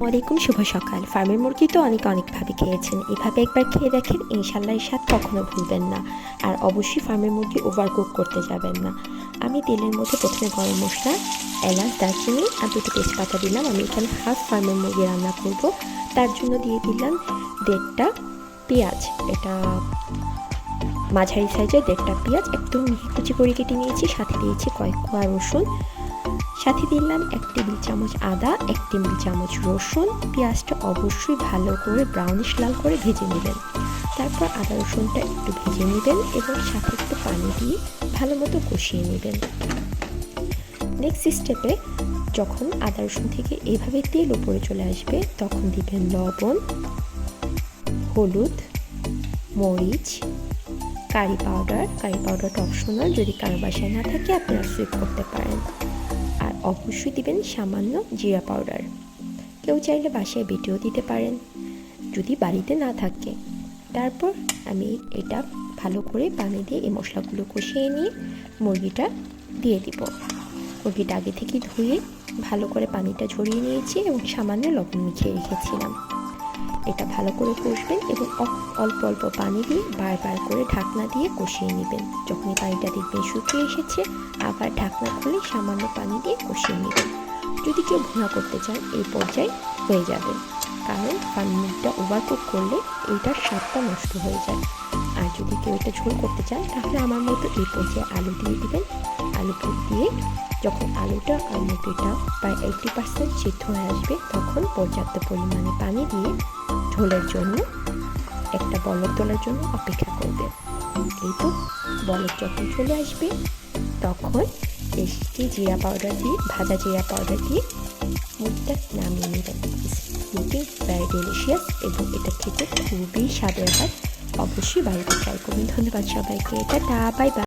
ওয়ালাইকুম, শুভ সকাল। ফার্মের মুরগি তো অনেকভাবে খেয়েছেন, এভাবে একবার খেয়ে দেখেন, ইনশাল্লাহ এর স্বাদ কখনো ভুলবেন না। আর অবশ্যই ফার্মের মুরগি ওভারকুক করতে যাবেন না। আমি তেলের মধ্যে প্রথমে গরম মশলা, এলাচ, দারচিনি আর দুটো তেজপাতা দিলাম। আমি এখানে হাফ ফার্মের মুরগি রান্না করব, তার জন্য দিয়ে দিলাম 1.5টা পেঁয়াজ। এটা মাঝারি সাইজের 1.5টা পেঁয়াজ একদম মিহি কুচি করে কেটে নিয়েছি। সাথে দিয়েছি কয়েক কোয়া রসুন, সাথে দিলাম 1 টেবিল চামচ আদা, 1 টেবিল চামচ রসুন। পেঁয়াজটা অবশ্যই ভালো করে ব্রাউনিশ লাল করে ভেজে নেবেন। তারপর আদা রসুনটা একটু ভেজে নেবেন এবং সাথে একটু পানি দিয়ে ভালো মতো কষিয়ে নেবেন। নেক্সট স্টেপে যখন আদা রসুন থেকে এইভাবে তেল উপরে চলে আসবে, তখন দিবেন লবণ, হলুদ, মরিচ, কারি পাউডারটা অপশনাল, যদি কারো বাসায় না থাকে আপনারা স্কিপ করতে পারেন। আর অবশ্যই দিবেন সামান্য জিরা পাউডার। কেউ চাইলে বাসায় বেটেও দিতে পারেন যদি বাড়িতে না থাকে। তারপর আমি এটা ভালো করে পানি দিয়ে এই মশলাগুলো কষিয়ে নিয়ে মুরগিটা দিয়ে দিব। মুরগিটা আগে থেকে ধুয়ে ভালো করে পানিটা ঝরিয়ে নিয়েছি এবং সামান্য লবণ মিশিয়ে রেখেছিলাম। এটা ভালো করে কষবেন এবং অল্প অল্প পানি দিয়ে বারবার করে ঢাকনা দিয়ে কষিয়ে নেবেন। যখন এই পানিটা দেখবেন শুকিয়ে এসেছে, আবার ঢাকনা খুলে সামান্য পানি দিয়ে কষিয়ে নেবেন। যদি কেউ ভুনা করতে চান, এই পর্যায়ে হয়ে যাবে, কারণ পানিটা ওভারকুক করলে এইটার স্বাদটা নষ্ট হয়ে যায়। আর যদি কেউ এটা ঝোল করতে চান, তাহলে আমার মতো এই পর্যায়ে আলু দিয়ে দিবেন। আলু দিয়ে যখন আলুটা আর মুরগিটা প্রায় 80% সিদ্ধ হয়ে আসবে, তখন পর্যাপ্ত পরিমাণে পানি দিয়ে ঝোলের জন্য একটা বলক তোলার জন্য অপেক্ষা করবে। এই তো বলক যখন চলে আসবে, তখন টেস্টি জিরা পাউডার দিয়ে, ভাজা জিরা পাউডার দিয়ে মুরগিটা নামিয়ে নেবেন। লুকিং ভেরি ডেলিশিয়াস এবং এটা খেতে খুবই স্বাদের হয়। অবশ্যই বাড়িতে ট্রাই করবেন। ধন্যবাদ সবাইকে। Tata, bye bye.